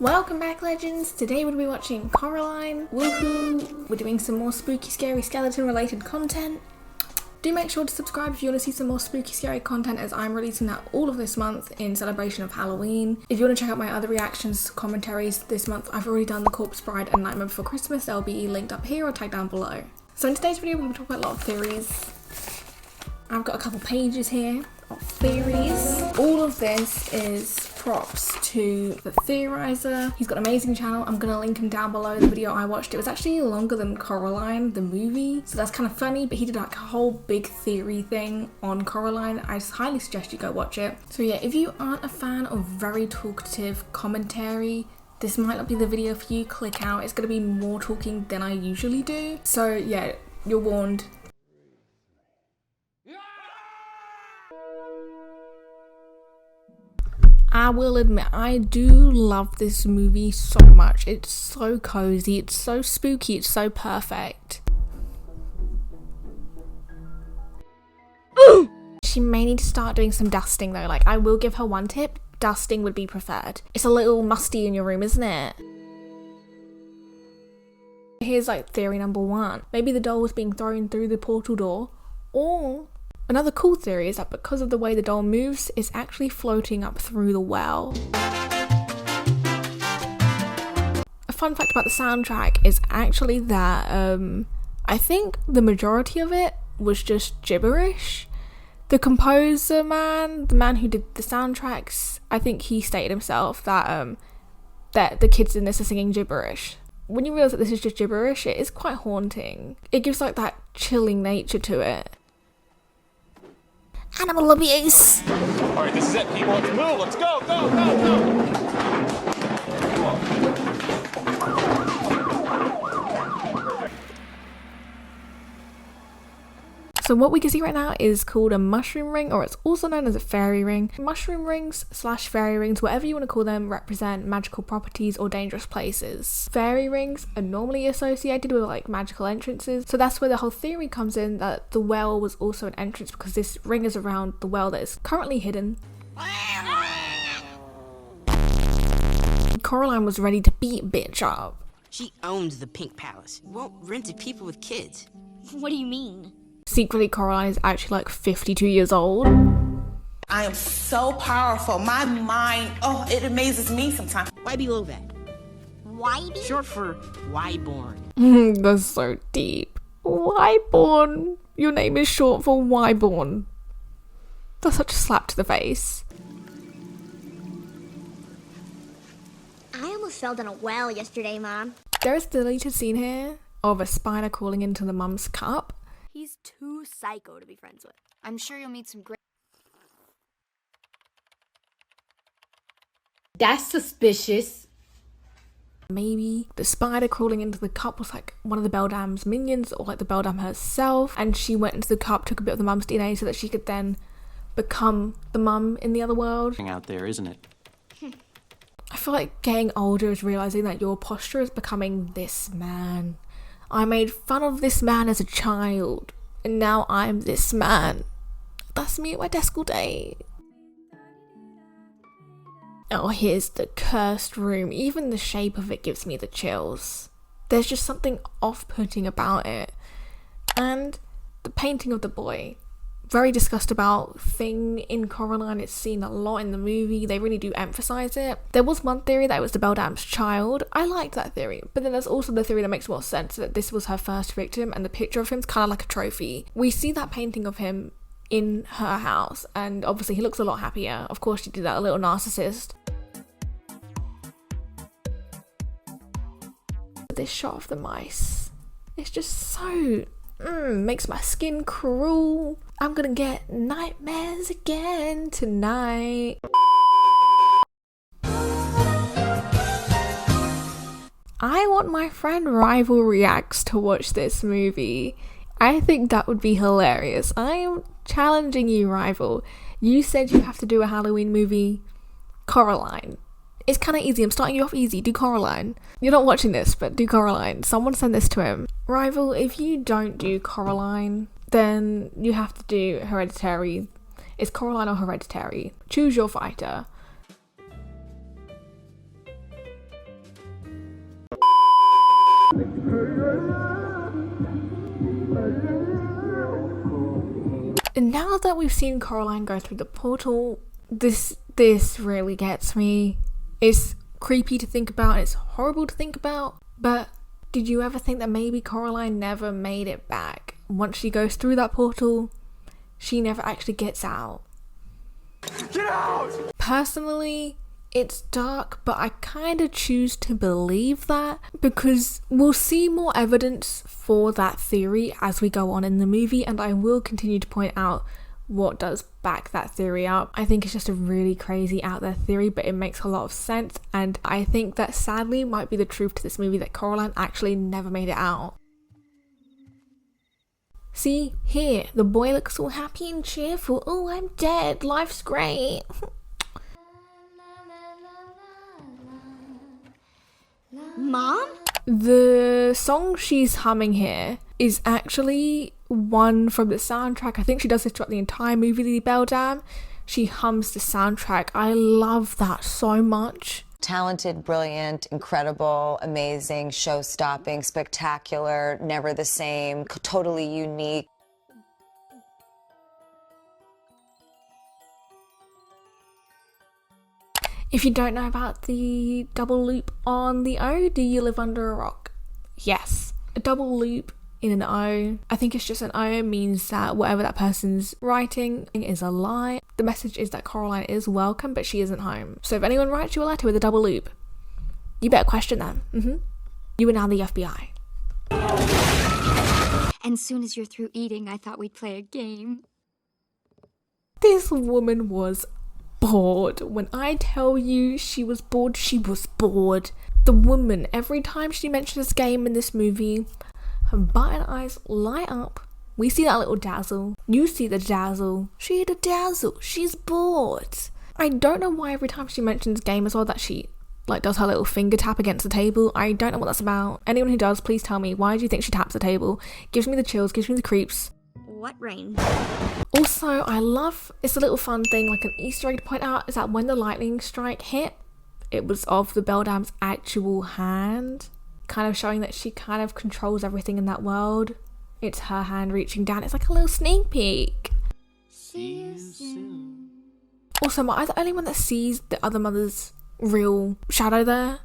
Welcome back, legends. Today we'll be watching Coraline. Woohoo! We're doing some more spooky scary skeleton related content. Do make sure to subscribe if you want to see some more spooky scary content, as I'm releasing that all of this month in celebration of Halloween. If you want to check out my other reactions, commentaries this month, I've already done The Corpse Bride and Nightmare Before Christmas. They'll be linked up here or tagged down below. So in today's video we're going to talk about a lot of theories. I've got a couple pages here of theories. All of this is props to the theorizer. He's got an amazing channel. I'm gonna link him down below. The video I watched, it was actually longer than Coraline the movie, so that's kind of funny, but he did like a whole big theory thing on Coraline. I highly suggest you go watch it. So yeah, if you aren't a fan of very talkative commentary, this might not be the video for you. Click out. It's gonna be more talking than I usually do, so yeah, you're warned. I will admit, I do love this movie so much. It's so cozy, it's so spooky, it's so perfect. She may need to start doing some dusting though. Like, I will give her one tip, dusting would be preferred. It's a little musty in your room, isn't it? Here's like theory number one. Maybe the doll was being thrown through the portal door, or another cool theory is that because of the way the doll moves, it's actually floating up through the well. A fun fact about the soundtrack is actually that I think the majority of it was just gibberish. The composer man, the man who did the soundtracks, I think he stated himself that that the kids in this are singing gibberish. When you realise that this is just gibberish, it is quite haunting. It gives like that chilling nature to it. Animal abuse! Alright, this is it, people. Let's move. Let's go, go, go, go! So what we can see right now is called a mushroom ring, or it's also known as a fairy ring. Mushroom rings / fairy rings, whatever you want to call them, represent magical properties or dangerous places. Fairy rings are normally associated with like magical entrances, so that's where the whole theory comes in that the well was also an entrance, because this ring is around the well that is currently hidden. Coraline was ready to beat bitch up. She owns the Pink Palace. Won't rent to people with kids. What do you mean? Secretly, Coraline is actually like 52 years old. I am so powerful. My mind, oh, it amazes me sometimes. Why below that? Why? Short for Wyborn. That's so deep. Wyborn. Your name is short for Wyborn. That's such a slap to the face. I almost fell down a well yesterday, Mom. There is a deleted scene here of a spider crawling into the mum's cup. He's too psycho to be friends with. I'm sure you'll meet some great... That's suspicious. Maybe the spider crawling into the cup was like one of the Beldam's minions, or like the Beldam herself, and she went into the cup, took a bit of the mum's DNA so that she could then become the mum in the other world. Out there, isn't it? I feel like getting older is realizing that your posture is becoming this man. I made fun of this man as a child, and now I'm this man. That's me at my desk all day. Oh, here's the cursed room. Even the shape of it gives me the chills. There's just something off-putting about it. And the painting of the boy. Very discussed about thing in Coraline. It's seen a lot in the movie. They really do emphasize it. There was one theory that it was the Beldam's child. I liked that theory, but then there's also the theory that makes more sense, that this was her first victim, and the picture of him's kind of like a trophy. We see that painting of him in her house, and obviously he looks a lot happier. Of course she did that, a little narcissist. This shot of the mice, it's just so makes my skin crawl. I'm gonna get nightmares again tonight. I want my friend Rival Reacts to watch this movie. I think that would be hilarious. I am challenging you, Rival. You said you have to do a Halloween movie. Coraline. It's kind of easy. I'm starting you off easy. Do Coraline. You're not watching this, but do Coraline. Someone send this to him. Rival, if you don't do Coraline, then you have to do Hereditary. It's Coraline or Hereditary. Choose your fighter. now that we've seen Coraline go through the portal, this really gets me. It's creepy to think about, it's horrible to think about, but did you ever think that maybe Coraline never made it back? Once she goes through that portal, she never actually gets out. Get out! Personally, it's dark, but I kind of choose to believe that because we'll see more evidence for that theory as we go on in the movie, and I will continue to point out what does back that theory up. I think it's just a really crazy out there theory, but it makes a lot of sense, and I think that sadly might be the truth to this movie, that Coraline actually never made it out. See, here, the boy looks all happy and cheerful. Oh, I'm dead, life's great. Mom? The song she's humming here is actually one from the soundtrack. I think she does this throughout the entire movie, the Beldam. She hums the soundtrack. I love that so much. Talented, brilliant, incredible, amazing, show-stopping, spectacular, never the same, totally unique. If you don't know about the double loop on the O, do you live under a rock? Yes. A double loop in an O, I think it's just an O, means that whatever that person's writing is a lie. The message is that Coraline is welcome, but she isn't home. So if anyone writes you a letter with a double loop, you better question them. You are now the FBI. And soon as you're through eating, I thought we'd play a game. This woman was bored. When I tell you she was bored, she was bored. The woman, every time she mentions this game in this movie, her button eyes light up. We see that little dazzle. You see the dazzle. She had a dazzle. She's bored. I don't know why every time she mentions game as well that she does her little finger tap against the table. I don't know what that's about. Anyone who does, please tell me. Why do you think she taps the table? Gives me the chills, gives me the creeps. What rain? Also, I love, it's a little fun thing, like an Easter egg to point out, is that when the lightning strike hit, it was of the Beldam's actual hand, kind of showing that she kind of controls everything in that world. It's her hand reaching down. It's like a little sneak peek. See you soon. Also, am I the only one that sees the other mother's real shadow there?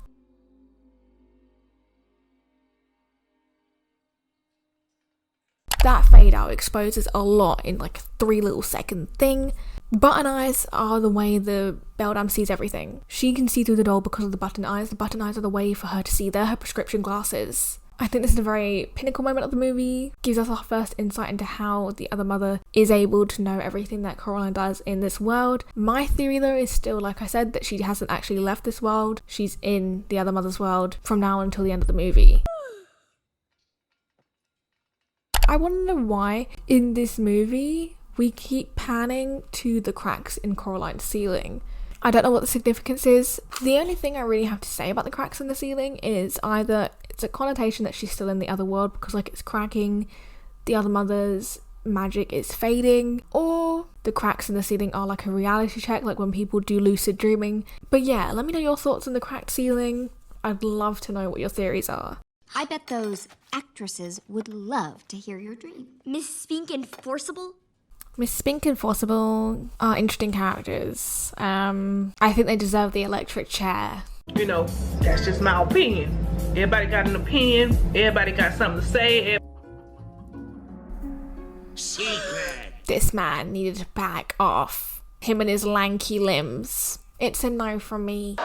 That fade out exposes a lot in like a 3 little second thing. Button eyes are the way the Beldam sees everything. She can see through the door because of the button eyes. The button eyes are the way for her to see. They're her prescription glasses. I think this is a very pinnacle moment of the movie. Gives us our first insight into how the other mother is able to know everything that Coraline does in this world. My theory though is still, like I said, that she hasn't actually left this world. She's in the other mother's world from now until the end of the movie. I want to know why in this movie we keep panning to the cracks in Coraline's ceiling. I don't know what the significance is. The only thing I really have to say about the cracks in the ceiling is either it's a connotation that she's still in the other world because like it's cracking, the other mother's magic is fading, or the cracks in the ceiling are like a reality check, like when people do lucid dreaming. But yeah, let me know your thoughts on the cracked ceiling. I'd love to know what your theories are. I bet those actresses would love to hear your dream. Miss Spink and Forcible? Miss Spink and Forcible are interesting characters. I think they deserve the electric chair. You know, that's just my opinion. Everybody got an opinion. Everybody got something to say. Secret. This man needed to back off. Him and his lanky limbs. It's a no from me.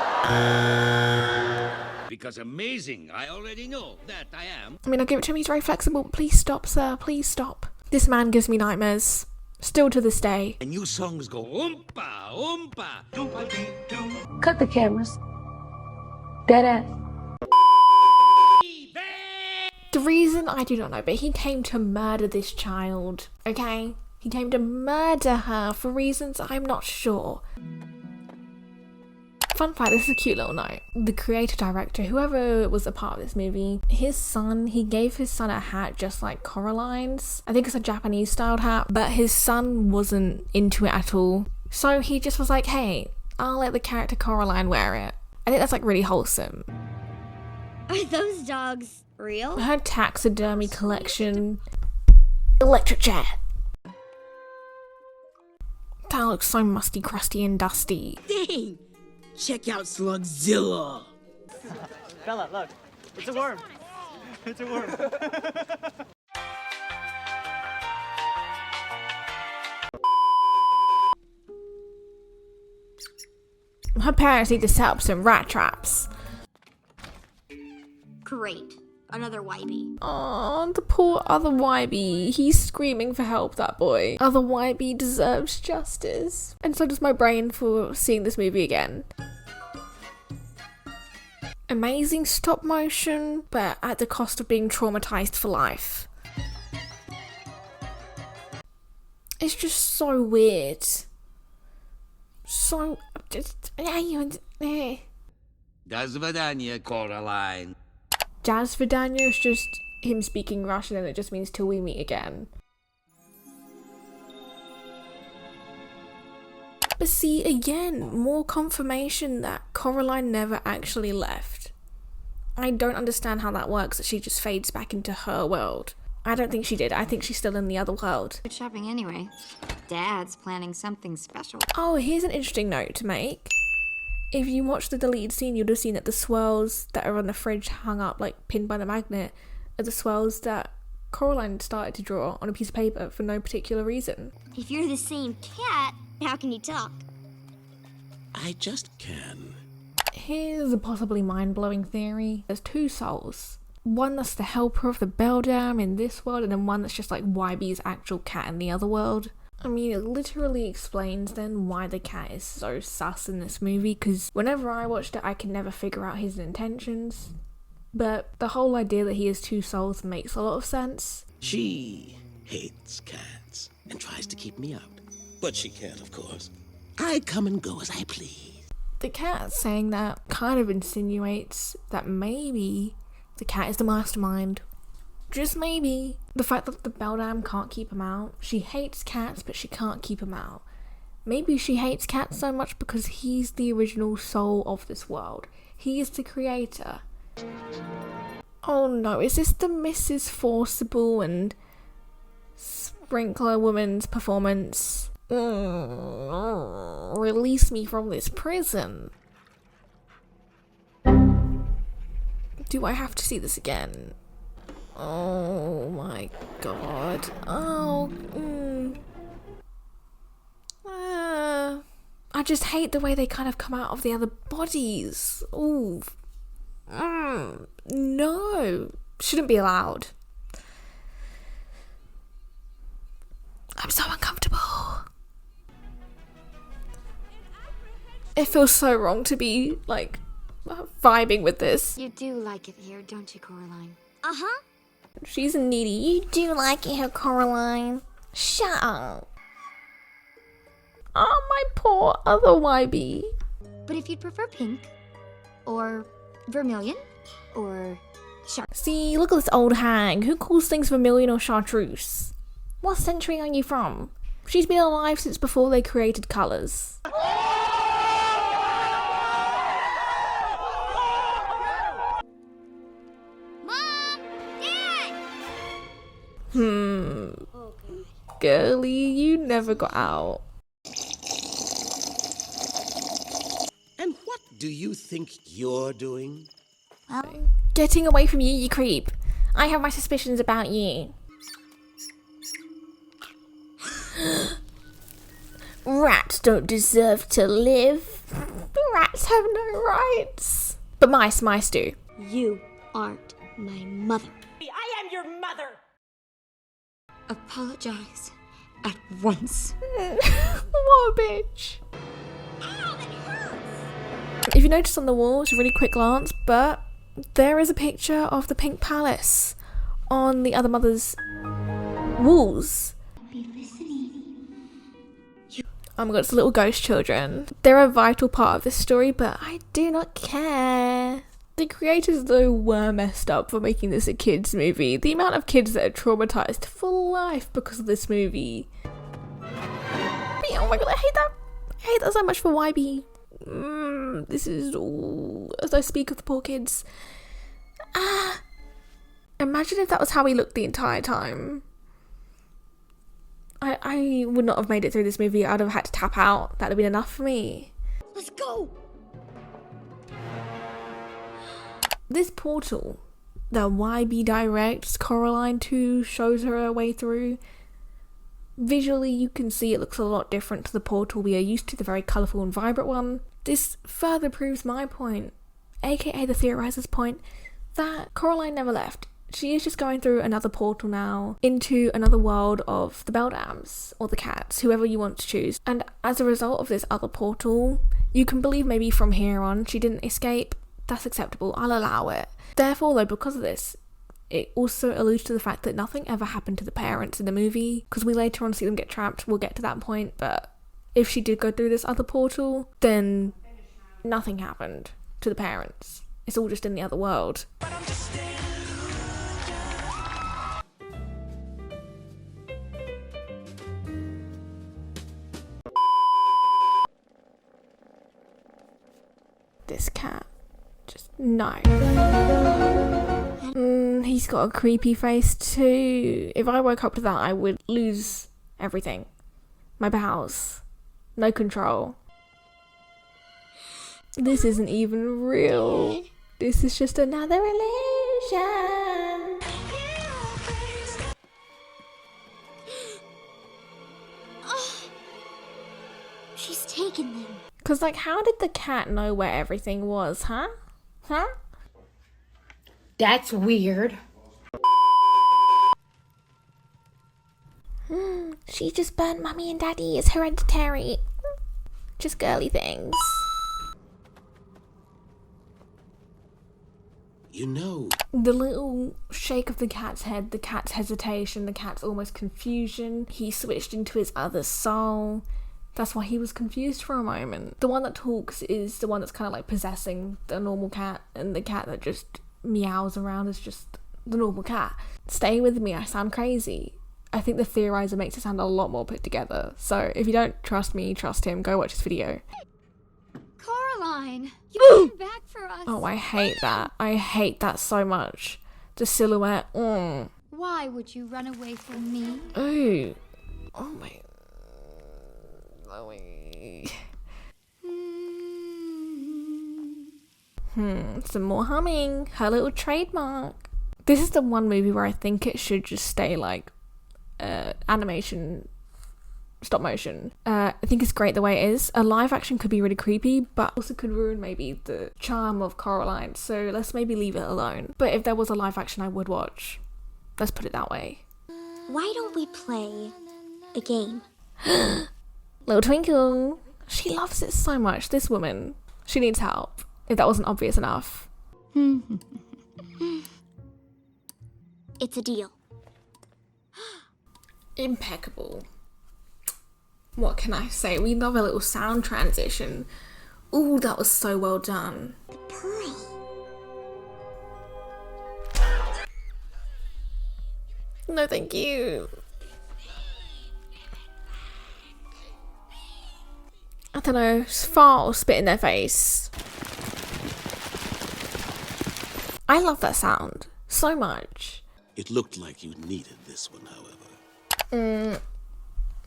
Because amazing, I already know that I am. I mean, I'll give it to him, he's very flexible. Please stop, sir, please stop. This man gives me nightmares. Still to this day. And new songs go oompa, oompa. Cut the cameras. Dead ass. The reason I do not know, but he came to murder this child, okay? He came to murder her for reasons I'm not sure. Fun fact, this is a cute little note. The creator director, whoever was a part of this movie, his son, he gave his son a hat just like Coraline's. I think it's a Japanese styled hat, but his son wasn't into it at all. So he just was like, hey, I'll let the character Coraline wear it. I think that's like really wholesome. Are those dogs real? Her taxidermy collection. Electric chair. Rafael looks so musty, crusty, and dusty. Dang! Check out Slugzilla. Bella, look. It's a worm. It's a worm. Her parents need to set up some rat traps. Great. Another YB. Oh, the poor other YB. He's screaming for help, that boy. Other YB deserves justice. And so does my brain for seeing this movie again. Amazing stop motion, but at the cost of being traumatized for life. It's just so weird. So, just... До свидания, Coraline. Jazz Vidania is just him speaking Russian and it just means till we meet again. But see, again, more confirmation that Coraline never actually left. I don't understand how that works, that she just fades back into her world. I don't think she did. I think she's still in the other world. Good shopping anyway. Dad's planning something special. Oh, here's an interesting note to make. If you watch the deleted scene, you'd have seen that the swirls that are on the fridge hung up, like pinned by the magnet, are the swirls that Coraline started to draw on a piece of paper for no particular reason. If you're the same cat, how can you talk? I just can. Here's a possibly mind-blowing theory. There's two souls. One that's the helper of the Beldam in this world, and then one that's just like YB's actual cat in the other world. I mean, it literally explains then why the cat is so sus in this movie, because whenever I watched it, I could never figure out his intentions. But the whole idea that he has two souls makes a lot of sense. She hates cats and tries to keep me out. But she can't, of course. I come and go as I please. The cat saying that kind of insinuates that maybe the cat is the mastermind. Just maybe. The fact that the Beldam can't keep him out. She hates cats, but she can't keep him out. Maybe she hates cats so much because he's the original soul of this world. He is the creator. Oh no, is this the Mrs. Forcible and Sprinkler woman's performance? Release me from this prison. Do I have to see this again? Oh my god. Oh. I just hate the way they kind of come out of the other bodies. Ooh. No. Shouldn't be allowed. I'm so uncomfortable. It feels so wrong to be, like, vibing with this. You do like it here, don't you, Coraline? Uh-huh. She's needy. You do like it here, Coraline. Shut up. Oh, my poor other YB. But if you'd prefer pink, or vermilion, or chartreuse. See, look at this old hag. Who calls things vermilion or chartreuse? What century are you from? She's been alive since before they created colours. Girlie, you never got out. And what do you think you're doing? Getting away from you, you creep. I have my suspicions about you. Rats don't deserve to live. Rats have no rights. But mice do. You aren't my mother. I am your mother! Apologize at once. What a bitch. If you notice on the wall, it's a really quick glance, but there is a picture of the Pink Palace on the other mother's walls. Oh my god, it's the little ghost children. They're a vital part of this story, but I do not care. The creators, though, were messed up for making this a kids' movie. The amount of kids that are traumatized for life because of this movie. But, oh my god, I hate that. I hate that so much for YB. This is all as I speak of the poor kids. Imagine if that was how he looked the entire time. I would not have made it through this movie. I'd have had to tap out. That'd have been enough for me. Let's go. This portal that YB directs Coraline to shows her a way through. Visually, you can see it looks a lot different to the portal we are used to, the very colourful and vibrant one. This further proves my point, aka the theorizer's point, that Coraline never left. She is just going through another portal now into another world of the Beldams, or the cats, whoever you want to choose. And as a result of this other portal, you can believe maybe from here on she didn't escape. That's acceptable, I'll allow it. Therefore though, because of this, it also alludes to the fact that nothing ever happened to the parents in the movie, because we later on see them get trapped. We'll get to that point, but if she did go through this other portal, then nothing happened to the parents. It's all just in the other world. This cat, just no. He's got a creepy face too. If I woke up to that, I would lose everything. My bowels. No control. This isn't even real. This is just another illusion. She's taken them. Cause like, how did the cat know where everything was, huh? Huh? That's weird. She just burnt Mummy and Daddy. It's hereditary. Just girly things. You know. The little shake of the cat's head, the cat's hesitation, the cat's almost confusion. He switched into his other soul. That's why he was confused for a moment. The one that talks is the one that's kind of like possessing the normal cat, and the cat that just meows around is just the normal cat. Stay with me, I sound crazy. I think the theorizer makes it sound a lot more put together. So if you don't trust me, trust him. Go watch his video. Coraline, you came back for us. Oh, I hate that. I hate that so much. The silhouette. Why would you run away from me? Ooh. Oh my. Some more humming. Her little trademark. This is the one movie where I think it should just stay like animation, stop motion. I think it's great the way it is. A live action could be really creepy, but also could ruin maybe the charm of Coraline. So let's maybe leave it alone. But if there was a live action, I would watch. Let's put it that way. Why don't we play a game? Little Twinkle. She loves it so much, this woman. She needs help, if that wasn't obvious enough. It's a deal. Impeccable. What can I say? We love a little sound transition. Ooh, that was so well done. The pearl. No, thank you. I don't know, fart or spit in their face. I love that sound so much. It looked like you needed this one, however.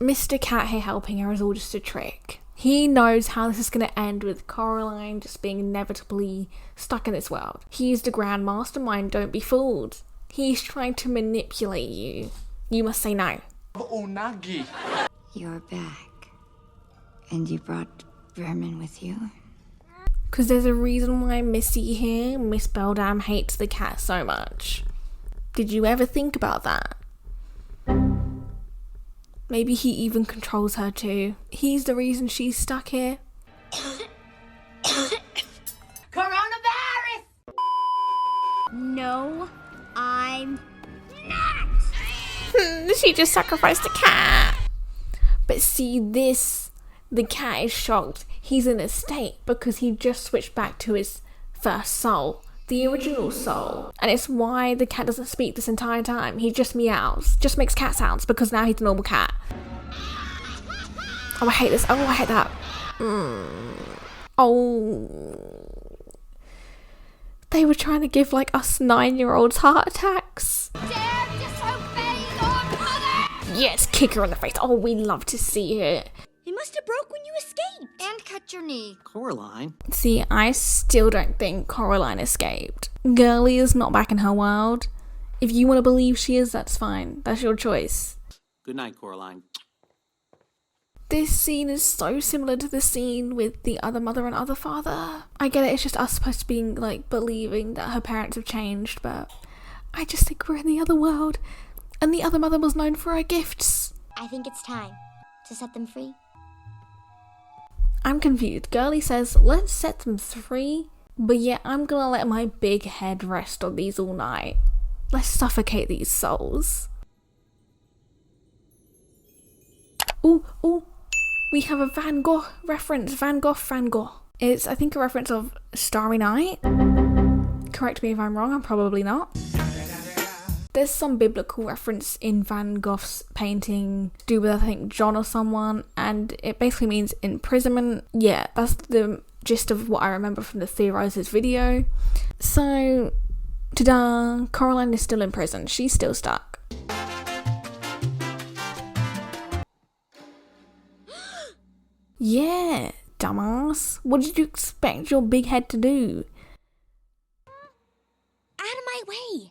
Mr. Cat here helping her is all just a trick. He knows how this is going to end with Coraline just being inevitably stuck in this world. He is the grand mastermind, don't be fooled. He's trying to manipulate you. You must say no. You're back. And you brought Vermin with you? Because there's a reason why Missy here, Miss Beldam, hates the cat so much. Did you ever think about that? Maybe he even controls her too. He's the reason she's stuck here. Coronavirus! No, I'm not! She just sacrificed a cat. But see this, the cat is shocked. He's in a state because he just switched back to his first soul. The original soul. And it's why the cat doesn't speak this entire time. He just meows. Just makes cat sounds because now he's a normal cat. Oh, I hate this. Oh, I hate that. Oh. They were trying to give like us 9-year-olds heart attacks. Dare disobey your mother! Yes, kick her in the face. Oh, we love to see it. It must have broke when you escaped. And cut your knee. Coraline? See, I still don't think Coraline escaped. Girlie is not back in her world. If you want to believe she is, that's fine. That's your choice. Good night, Coraline. This scene is so similar to the scene with the other mother and other father. I get it, it's just us supposed to be like believing that her parents have changed, but I just think we're in the other world. And the other mother was known for her gifts. I think it's time to set them free. I'm confused. Girlie says, let's set them free, but yet I'm gonna let my big head rest on these all night. Let's suffocate these souls. Ooh, ooh. We have a Van Gogh reference. Van Gogh. It's, I think, a reference of Starry Night. Correct me if I'm wrong, I'm probably not. There's some biblical reference in Van Gogh's painting to do with, I think, John or someone, and it basically means imprisonment. Yeah, that's the gist of what I remember from the Theorizers video. So, ta-da, Coraline is still in prison. She's still stuck. Yeah, dumbass. What did you expect your big head to do? Out of my way.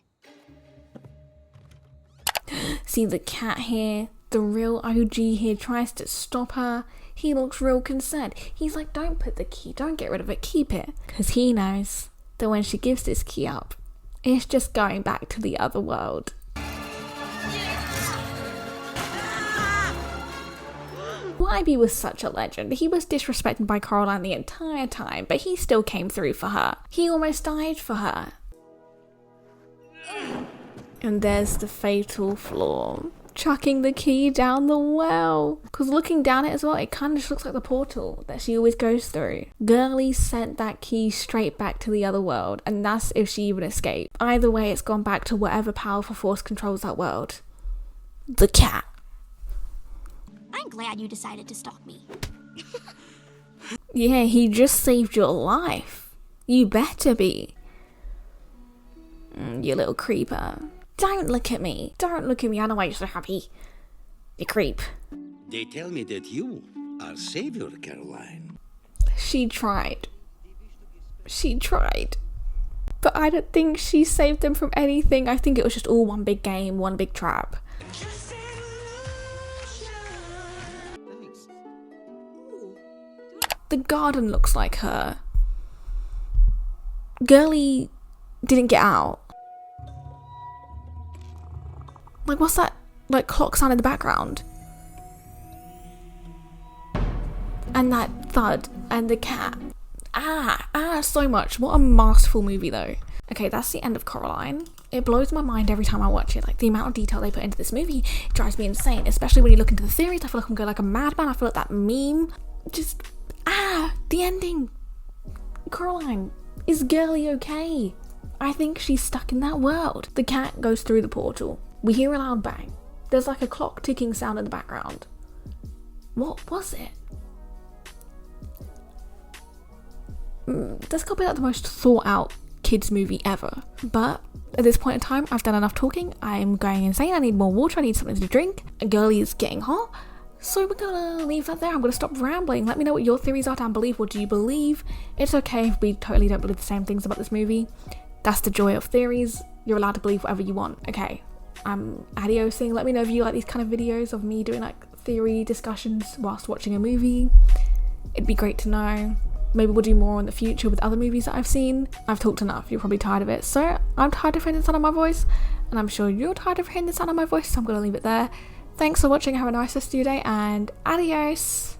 See the cat here, the real OG here tries to stop her. He looks real concerned. He's like, don't put the key, don't get rid of it, keep it. Because he knows that when she gives this key up, it's just going back to the other world. Wybie was such a legend. He was disrespected by Coraline the entire time, but he still came through for her. He almost died for her. And there's the fatal flaw. Chucking the key down the well. Because looking down it as well, it kind of just looks like the portal that she always goes through. Girlie sent that key straight back to the other world, and that's if she even escaped. Either way, it's gone back to whatever powerful force controls that world. The cat. I'm glad you decided to stalk me. Yeah, he just saved your life. You better be. You little creeper. Don't look at me. Don't look at me. I know why you're so happy. You creep. They tell me that you are savior, Caroline. She tried. She tried. But I don't think she saved them from anything. I think it was just all one big game, one big trap. The garden looks like her. Girlie didn't get out. Like, what's that, like, clock sound in the background? And that thud, and the cat. So much. What a masterful movie, though. Okay, that's the end of Coraline. It blows my mind every time I watch it. Like, the amount of detail they put into this movie drives me insane. Especially when you look into the theories. I feel like I'm going like a madman. I feel like that meme. Just, the ending. Coraline, is Girlie okay? I think she's stuck in that world. The cat goes through the portal. We hear a loud bang. There's like a clock ticking sound in the background. What was it? That's gotta be like the most thought out kids movie ever. But at this point in time, I've done enough talking. I'm going insane. I need more water. I need something to drink. Girlie is getting hot. So we're gonna leave that there. I'm gonna stop rambling. Let me know what your theories are down below. What do you believe? It's okay if we totally don't believe the same things about this movie. That's the joy of theories. You're allowed to believe whatever you want. Okay, I'm adiosing. Let me know if you like these kind of videos of me doing like theory discussions whilst watching a movie. It'd be great to know. Maybe we'll do more in the future with other movies that I've seen. I've talked enough. You're probably tired of it. So I'm tired of hearing the sound of my voice, and I'm sure you're tired of hearing the sound of my voice, so I'm gonna leave it there. Thanks for watching. Have a nice rest of your day, and adios.